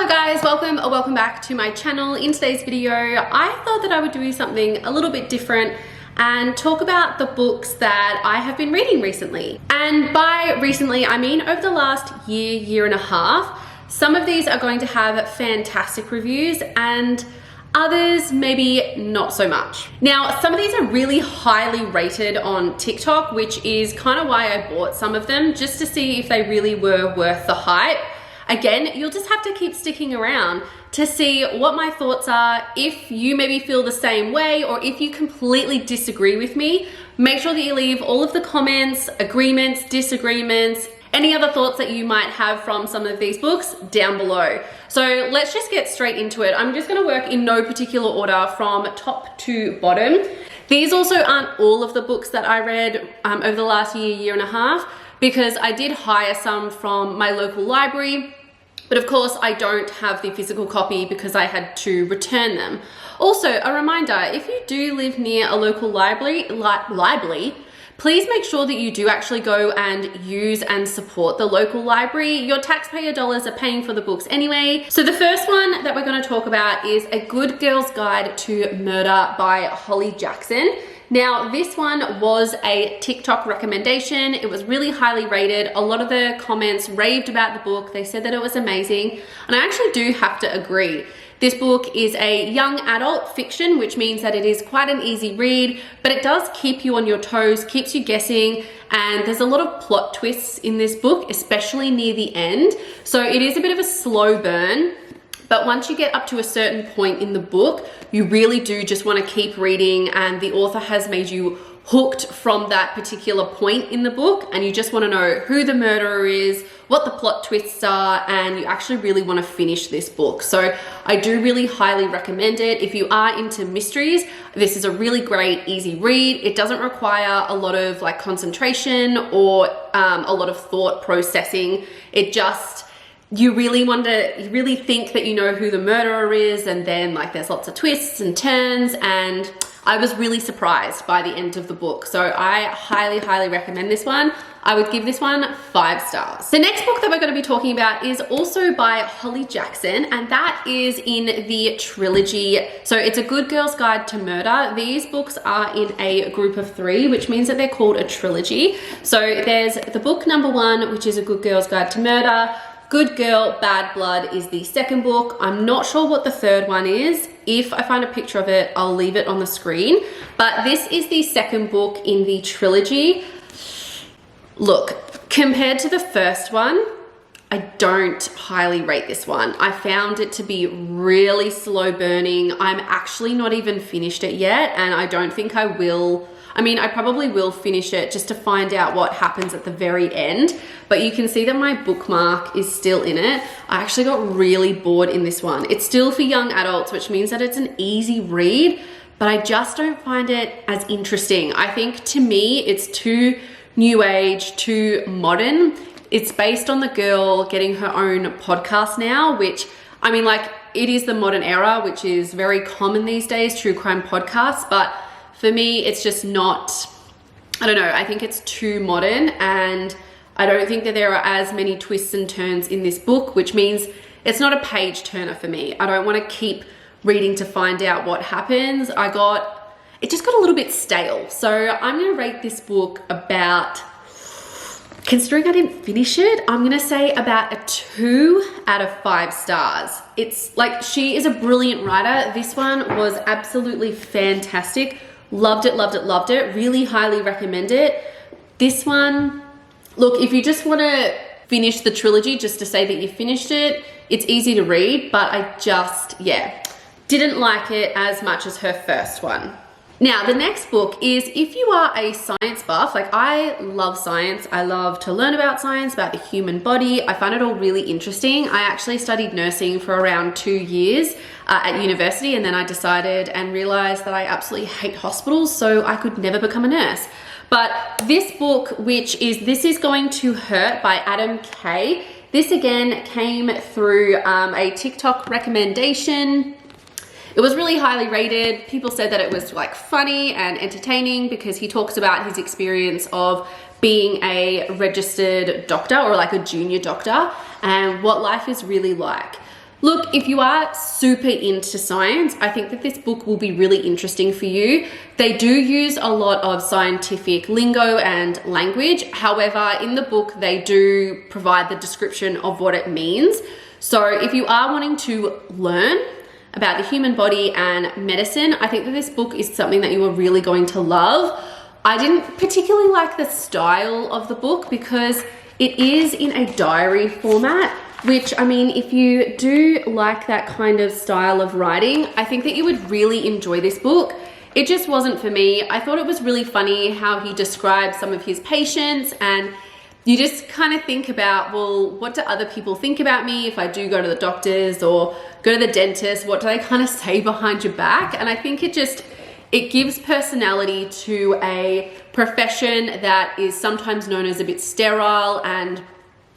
Hello guys, welcome back to my channel. In today's video, I thought that I would do something a little bit different and talk about the books that I have been reading recently. And by recently, I mean over the last year and a half. Some of these are going to have fantastic reviews and others maybe not so much. Now, some of these are really highly rated on TikTok, which is kind of why I bought some of them, just to see if they really were worth the hype. Again, you'll just have to keep sticking around to see what my thoughts are. If you maybe feel the same way or if you completely disagree with me, make sure that you leave all of the comments, agreements, disagreements, any other thoughts that you might have from some of these books down below. So let's just get straight into it. I'm just gonna work in no particular order from top to bottom. These also aren't all of the books that I read over the last year and a half, because I did hire some from my local library, but of course I don't have the physical copy because I had to return them. Also, a reminder, if you do live near a local library, please make sure that you do actually go and use and support the local library. Your taxpayer dollars are paying for the books anyway. So the first one that we're going to talk about is A Good Girl's Guide to Murder by Holly Jackson. Now, this one was a TikTok recommendation. It was really highly rated. A lot of the comments raved about the book. They said that it was amazing. And I actually do have to agree. This book is a young adult fiction, which means that it is quite an easy read, but it does keep you on your toes, keeps you guessing, and there's a lot of plot twists in this book, especially near the end. So it is a bit of a slow burn. But once you get up to a certain point in the book, you really do just want to keep reading, and the author has made you hooked from that particular point in the book, and you just want to know who the murderer is, what the plot twists are, and you actually really want to finish this book. So I do really highly recommend it. If you are into mysteries, this is a really great, easy read. It doesn't require a lot of like concentration or a lot of thought processing. It just, you really think that you know who the murderer is, and then like there's lots of twists and turns, and I was really surprised by the end of the book. So I highly recommend this one. I would give this one 5 stars. The next book that we're going to be talking about is also by Holly Jackson, and that is in the trilogy. So it's A Good Girl's Guide to Murder. These books are in a group of 3, which means that they're called a trilogy. So there's the book number 1, which is A Good Girl's Guide to Murder. Good Girl, Bad Blood is the second book. I'm not sure what the third one is. If I find a picture of it, I'll leave it on the screen. But this is the second book in the trilogy. Look, compared to the first one, I don't highly rate this one. I found it to be really slow burning. I'm actually not even finished it yet, and I don't think I will. I mean, I probably will finish it just to find out what happens at the very end, but you can see that my bookmark is still in it. I actually got really bored in this one. It's still for young adults, which means that it's an easy read, but I just don't find it as interesting. I think to me, it's too new age, too modern. It's based on the girl getting her own podcast now, which, I mean, like, it is the modern era, which is very common these days, true crime podcasts, but for me, it's just not, I don't know, I think it's too modern, and I don't think that there are as many twists and turns in this book, which means it's not a page turner for me. I don't want to keep reading to find out what happens. It just got a little bit stale. So I'm going to rate this book about, considering I didn't finish it, I'm going to say about a 2 out of 5 stars. It's like, she is a brilliant writer. This one was absolutely fantastic. Loved it. Really highly recommend it. This one, look, if you just want to finish the trilogy just to say that you finished it, it's easy to read, but I just, didn't like it as much as her first one. Now, the next book is, if you are a science buff, like I love science. I love to learn about science, about the human body. I find it all really interesting. I actually studied nursing for around 2 years at university, and then I decided and realized that I absolutely hate hospitals, so I could never become a nurse. But this book, which is This Is Going to Hurt by Adam Kay, this again came through a TikTok recommendation. It was really highly rated. People said that it was like funny and entertaining because he talks about his experience of being a registered doctor or like a junior doctor and what life is really like. Look, if you are super into science, I think that this book will be really interesting for you. They do use a lot of scientific lingo and language. However, in the book, they do provide the description of what it means. So if you are wanting to learn about the human body and medicine, I think that this book is something that you are really going to love. I didn't particularly like the style of the book because it is in a diary format, which, I mean, if you do like that kind of style of writing, I think that you would really enjoy this book. It just wasn't for me. I thought it was really funny how he described some of his patients, and you just kind of think about, well, what do other people think about me if I do go to the doctors or go to the dentist? What do they kind of say behind your back? And I think it gives personality to a profession that is sometimes known as a bit sterile and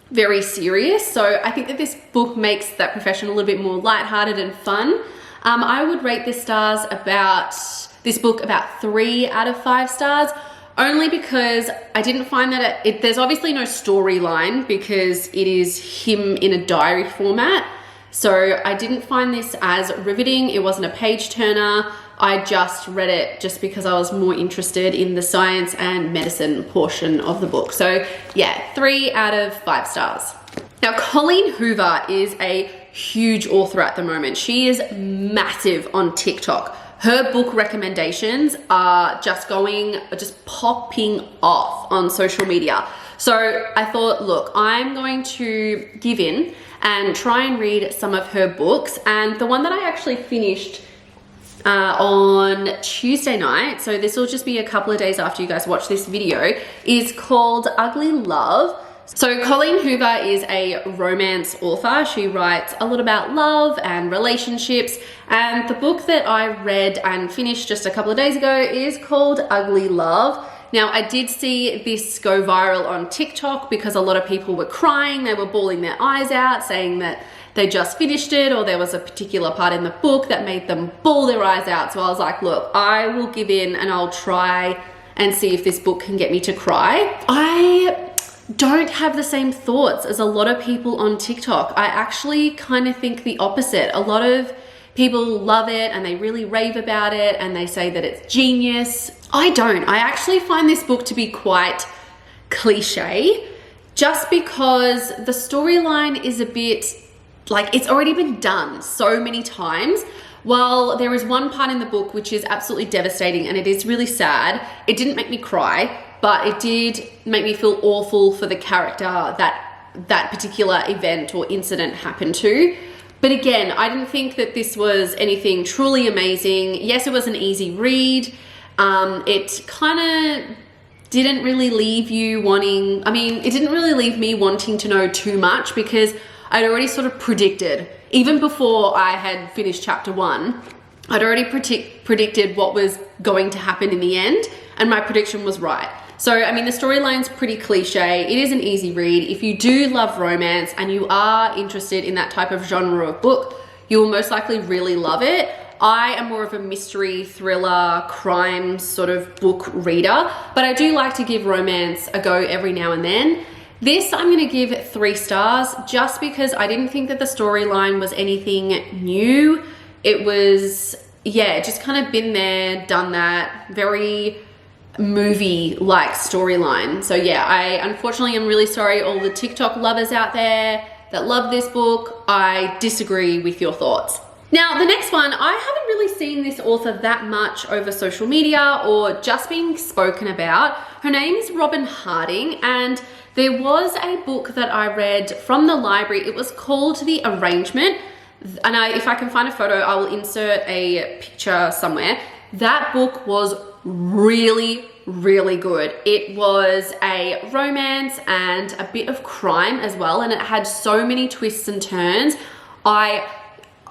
very serious. So I think that this book makes that profession a little bit more lighthearted and fun. I would rate this book about 3 out of 5 stars, only because I didn't find that there's obviously no storyline because it is him in a diary format. So I didn't find this as riveting. It wasn't a page turner. I just read it just because I was more interested in the science and medicine portion of the book. So yeah, 3 out of 5 stars. Now, Colleen Hoover is a huge author at the moment. She is massive on TikTok. Her book recommendations are just popping off on social media. So I thought, look, I'm going to give in and try and read some of her books. And the one that I actually finished on Tuesday night, so this will just be a couple of days after you guys watch this video, is called Ugly Love. So Colleen Hoover is a romance author. She writes a lot about love and relationships, and the book that I read and finished just a couple of days ago is called Ugly Love. Now, I did see this go viral on TikTok because a lot of people were crying. They were bawling their eyes out, saying that they just finished it, or there was a particular part in the book that made them bawl their eyes out. So I was like, look, I will give in and I'll try and see if this book can get me to cry. I don't have the same thoughts as a lot of people on TikTok. I actually kind of think the opposite. A lot of people love it and they really rave about it and they say that it's genius. I don't. I actually find this book to be quite cliche just because the storyline is a bit like it's already been done so many times. While there is one part in the book which is absolutely devastating and it is really sad, it didn't make me cry, but it did make me feel awful for the character that particular event or incident happened to. But again, I didn't think that this was anything truly amazing. Yes, it was an easy read. It kind of didn't really leave you wanting, it didn't really leave me wanting to know too much because I'd already sort of predicted, even before I had finished chapter 1, I'd already predicted what was going to happen in the end, and my prediction was right. So, the storyline's pretty cliche. It is an easy read. If you do love romance and you are interested in that type of genre of book, you will most likely really love it. I am more of a mystery, thriller, crime sort of book reader, but I do like to give romance a go every now and then. This I'm going to give 3 stars just because I didn't think that the storyline was anything new. It was, just kind of been there, done that, very movie-like storyline. So I unfortunately am really sorry all the TikTok lovers out there that love this book. I disagree with your thoughts. Now, the next one, I haven't really seen this author that much over social media or just being spoken about. Her name is Robin Harding, and there was a book that I read from the library. It was called The Arrangement, and if I can find a photo, I will insert a picture somewhere. That book was really, really good. It was a romance and a bit of crime as well, and it had so many twists and turns. I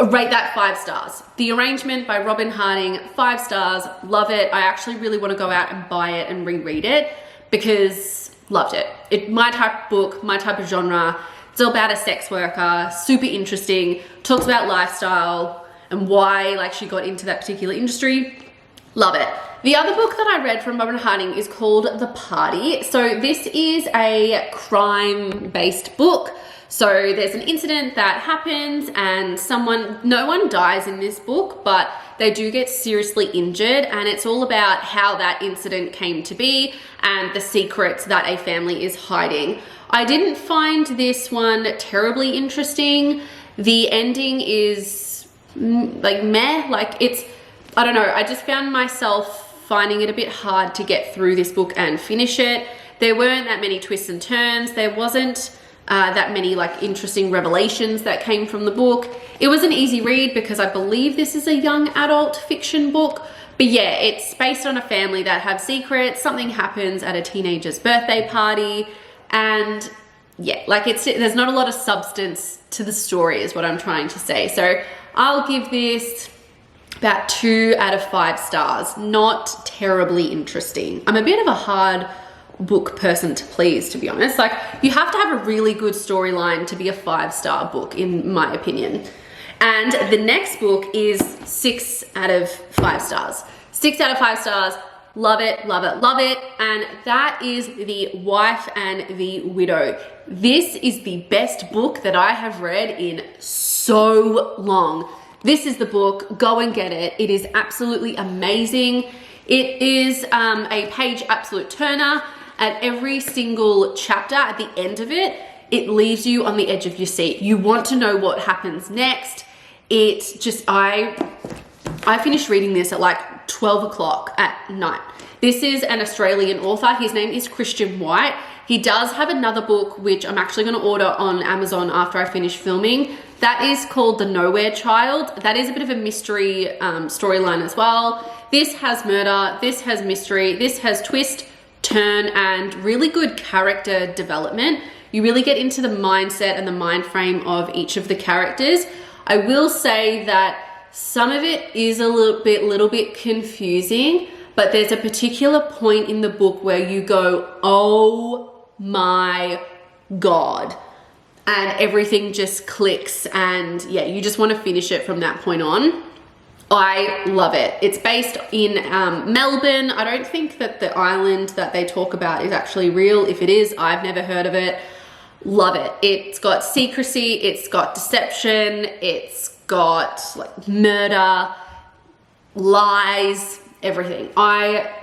rate that 5 stars. The Arrangement by Robin Harding, 5 stars, love it. I actually really want to go out and buy it and reread it because loved it. My type of book, my type of genre. It's all about a sex worker, super interesting, talks about lifestyle and why she got into that particular industry. Love it. The other book that I read from Robin Harding is called The Party. So this is a crime-based book. So there's an incident that happens and no one dies in this book, but they do get seriously injured, and it's all about how that incident came to be and the secrets that a family is hiding. I didn't find this one terribly interesting. The ending is like meh, like I don't know, I just found myself finding it a bit hard to get through this book and finish it. There weren't that many twists and turns. There wasn't that many like interesting revelations that came from the book. It was an easy read because I believe this is a young adult fiction book. But yeah, it's based on a family that have secrets. Something happens at a teenager's birthday party, and yeah, like there's not a lot of substance to the story is what I'm trying to say. So I'll give this about 2 out of 5 stars. Not terribly interesting. I'm a bit of a hard book person to please, to be honest. Like, you have to have a really good storyline to be a 5-star book, in my opinion. And the next book is 6 out of 5 stars. 6 out of 5 stars. Love it, love it, love it. And that is The Wife and the Widow. This is the best book that I have read in so long. This is the book. Go and get it. It is absolutely amazing. It is a page absolute turner. At every single chapter, at the end of it, it leaves you on the edge of your seat. You want to know what happens next. It's just, I finished reading this at like 12 o'clock at night. This is an Australian author. His name is Christian White. He does have another book, which I'm actually going to order on Amazon after I finish filming. That is called The Nowhere Child. That is a bit of a mystery storyline as well. This has murder, this has mystery, this has twist, turn, and really good character development. You really get into the mindset and the mind frame of each of the characters. I will say that some of it is a little bit confusing, but there's a particular point in the book where you go, oh my God. And everything just clicks, and yeah, you just want to finish it from that point on. I love it. It's based in Melbourne. I don't think that the island that they talk about is actually real. If it is, I've never heard of it. Love it. It's got secrecy, it's got deception, it's got like murder, lies, everything.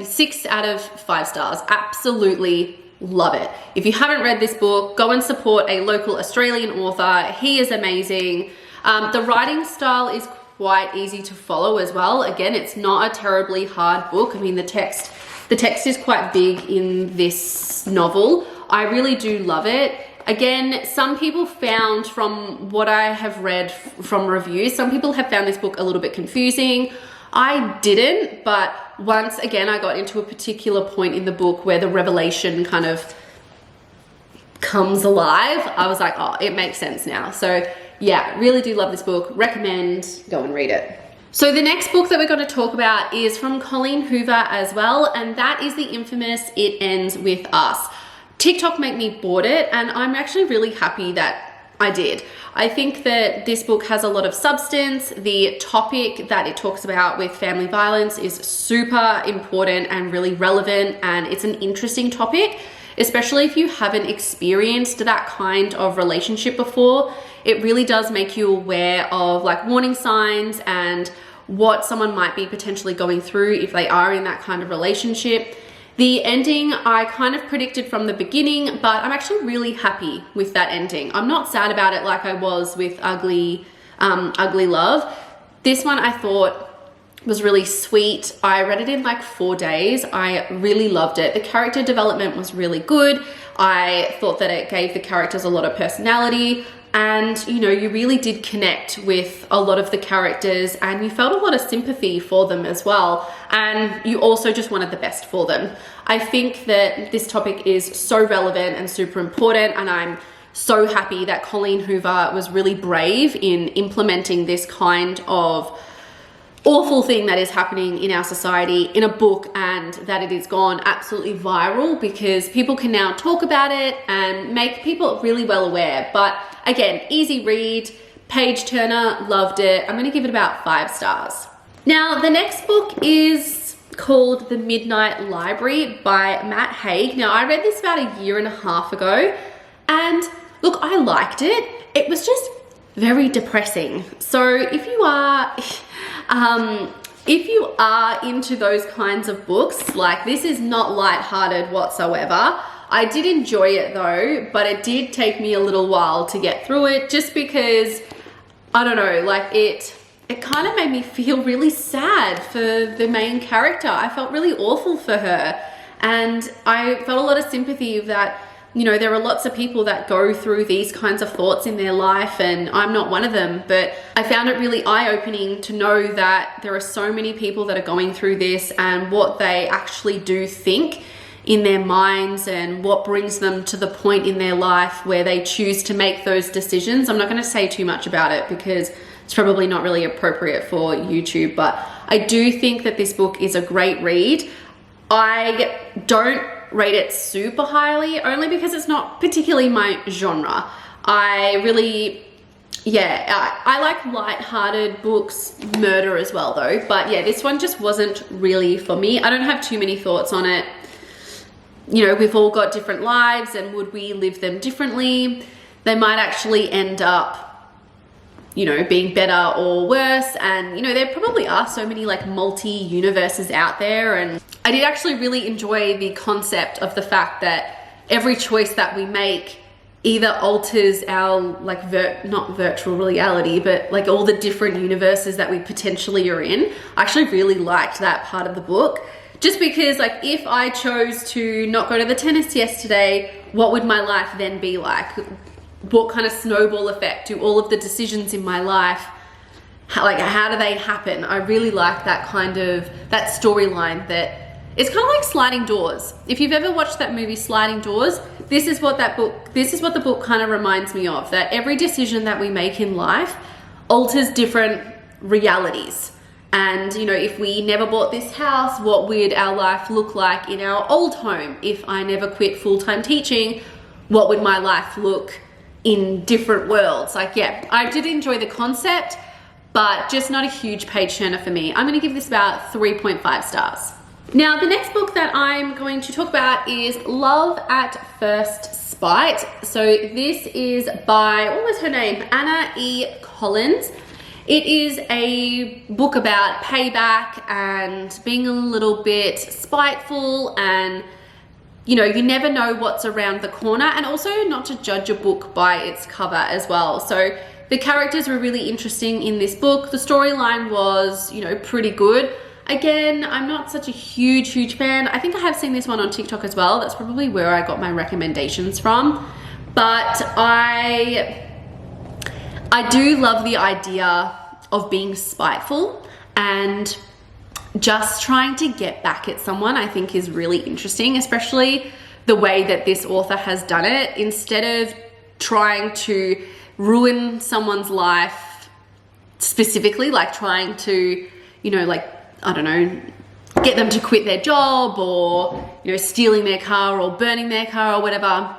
6 out of 5 stars. Absolutely love it. If you haven't read this book, go and support a local Australian author. He is amazing. The writing style is quite easy to follow as well. Again, it's not a terribly hard book. I mean, the text is quite big in this novel. I really do love it. Again, some people found, from what I have read from reviews, some people have found this book a little bit confusing. I didn't, but once again, I got into a particular point in the book where the revelation kind of comes alive. I was like, oh, it makes sense now. So yeah, really do love this book. Recommend, go and read it. So the next book that we're going to talk about is from Colleen Hoover as well, and that is the infamous It Ends With Us. TikTok made me bought it, and I'm actually really happy that I did. I think that this book has a lot of substance. The topic that it talks about with family violence is super important and really relevant, and it's an interesting topic, especially if you haven't experienced that kind of relationship before. It really does make you aware of like warning signs and what someone might be potentially going through if they are in that kind of relationship. The ending I kind of predicted from the beginning, but I'm actually really happy with that ending. I'm not sad about it like I was with Ugly Love. This one I thought was really sweet. I read it in like 4 days. I really loved it. The character development was really good. I thought that it gave the characters a lot of personality, and you know, you really did connect with a lot of the characters, and you felt a lot of sympathy for them as well, and you also just wanted the best for them. I think that this topic is so relevant and super important, and I'm so happy that Colleen Hoover was really brave in implementing this kind of awful thing that is happening in our society in a book, and that it has gone absolutely viral because people can now talk about it and make people really well aware. But again, easy read, page turner, loved it. I'm going to give it about 5 stars. Now, the next book is called The Midnight Library by Matt Haig. Now, I read this about 1.5 years ago, and Look, I liked it. It was just very depressing. So if you are into those kinds of books, like, this is not lighthearted whatsoever. I did enjoy it though, but it did take me a little while to get through it, just because, I don't know, like it kind of made me feel really sad for the main character. I felt really awful for her, and I felt a lot of sympathy that, you know, there are lots of people that go through these kinds of thoughts in their life, and I'm not one of them, but I found it really eye-opening to know that there are so many people that are going through this, and what they actually do think in their minds, and what brings them to the point in their life where they choose to make those decisions. I'm not going to say too much about it because it's probably not really appropriate for YouTube, but I do think that this book is a great read. I don't rate it super highly, only because it's not particularly my genre. I like light-hearted books, murder as well though, but yeah, this one just wasn't really for me. I don't have too many thoughts on it. You know, we've all got different lives, and would we live them differently? They might actually end up, you know, being better or worse, and you know, there probably are so many like multi-universes out there. And I did actually really enjoy the concept of the fact that every choice that we make either alters our like not virtual reality, but like all the different universes that we potentially are in. I actually really liked that part of the book, just because like if I chose to not go to the tennis yesterday, what would my life then be like? What kind of snowball effect do all of the decisions in my life, how do they happen? I really like that kind of, that storyline, that it's kind of like Sliding Doors. If you've ever watched that movie Sliding Doors, this is what the book kind of reminds me of, that every decision that we make in life alters different realities. And you know, if we never bought this house, what would our life look like in our old home? If I never quit full-time teaching, what would my life look in different worlds? Like, yeah, I did enjoy the concept, but just not a huge page turner for me. I'm gonna give this about 3.5 stars. Now, the next book that I'm going to talk about is Love at First Spite. So this is by, what was her name? Anna E. Collins. It is a book about payback and being a little bit spiteful, and you know, you never know what's around the corner, and also not to judge a book by its cover as well. So the characters were really interesting in this book. The storyline was, you know, pretty good. Again, I'm not such a huge fan. I think I have seen this one on TikTok as well. That's probably where I got my recommendations from. But I do love the idea of being spiteful and just trying to get back at someone. I think is really interesting, especially the way that this author has done it. Instead of trying to ruin someone's life specifically, like trying to, you know, like, I don't know, get them to quit their job, or, you know, stealing their car or burning their car or whatever,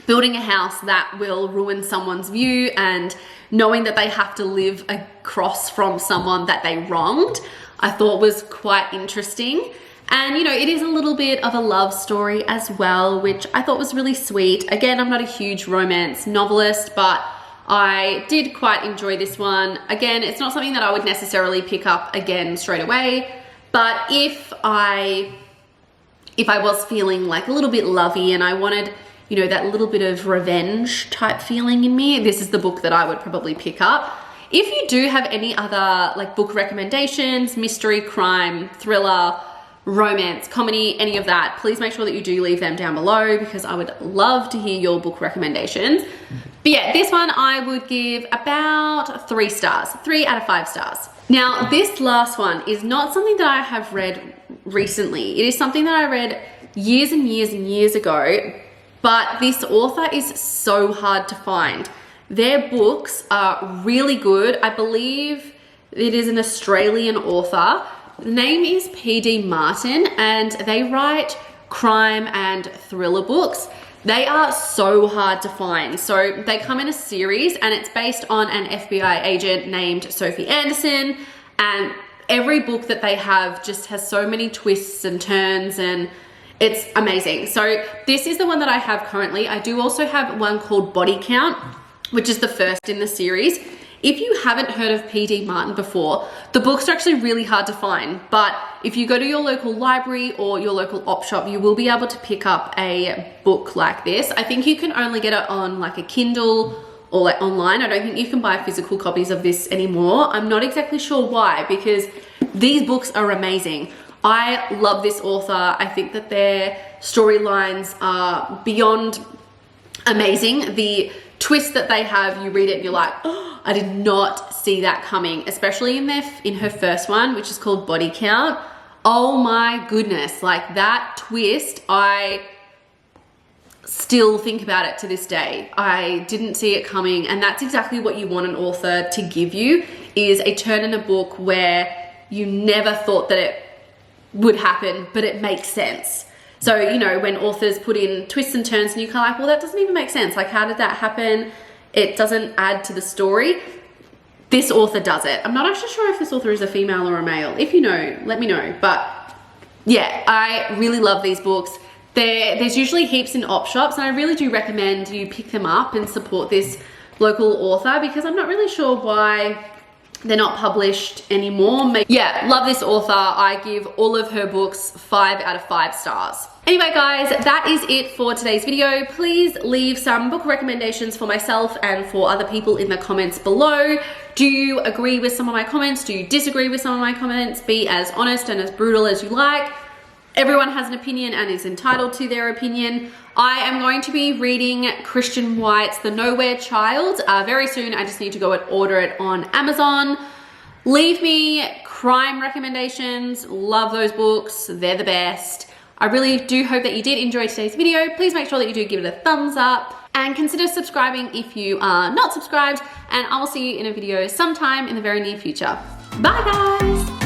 building a house that will ruin someone's view, and knowing that they have to live across from someone that they wronged, I thought was quite interesting. And you know, it is a little bit of a love story as well, which I thought was really sweet. Again, I'm not a huge romance novelist, but I did quite enjoy this one. Again, it's not something that I would necessarily pick up again straight away, but if I was feeling like a little bit lovey and I wanted, you know, that little bit of revenge type feeling in me, this is the book that I would probably pick up. If you do have any other like book recommendations, mystery, crime, thriller, romance, comedy, any of that, please make sure that you do leave them down below, because I would love to hear your book recommendations. But yeah, this one I would give about 3 stars, 3 out of 5 stars. Now, this last one is not something that I have read recently. It is something that I read years and years ago, but this author is so hard to find. Their books are really good. I believe it is an Australian author. The name is P.D. Martin, and they write crime and thriller books. They are so hard to find. So they come in a series, and it's based on an FBI agent named Sophie Anderson, and every book that they have just has so many twists and turns, and It's amazing. So this is the one that I have currently. I do also have one called Body Count, which is the first in the series. If you haven't heard of P.D. Martin before, the books are actually really hard to find, but if you go to your local library or your local op shop, you will be able to pick up a book like this. I think you can only get it on like a Kindle or like online. I don't think you can buy physical copies of this anymore. I'm not exactly sure why, because these books are amazing. I love this author. I think that their storylines are beyond amazing. The twist that they have, you read it and you're like, oh, I did not see that coming, especially in her first one, which is called Body Count. Oh my goodness, like that twist, I still think about it to this day. I didn't see it coming, and that's exactly what you want an author to give you, is a turn in a book where you never thought that it would happen, but it makes sense. So, you know, when authors put in twists and turns and you're kind of like, well, that doesn't even make sense. Like, how did that happen? It doesn't add to the story. This author does it. I'm not actually sure if this author is a female or a male. If you know, let me know. But yeah, I really love these books. There's usually heaps in op shops, and I really do recommend you pick them up and support this local author, because I'm not really sure why they're not published anymore. Yeah, love this author. I give all of her books 5 out of 5 stars. Anyway guys, that is it for today's video. Please leave some book recommendations for myself and for other people in the comments below. Do you agree with some of my comments? Do you disagree with some of my comments? Be as honest and as brutal as you like. Everyone has an opinion and is entitled to their opinion. I am going to be reading Christian White's The Nowhere Child very soon. I just need to go and order it on Amazon. Leave me crime recommendations. Love those books. They're the best. I really do hope that you did enjoy today's video. Please make sure that you do give it a thumbs up and consider subscribing if you are not subscribed, and I will see you in a video sometime in the very near future. Bye guys.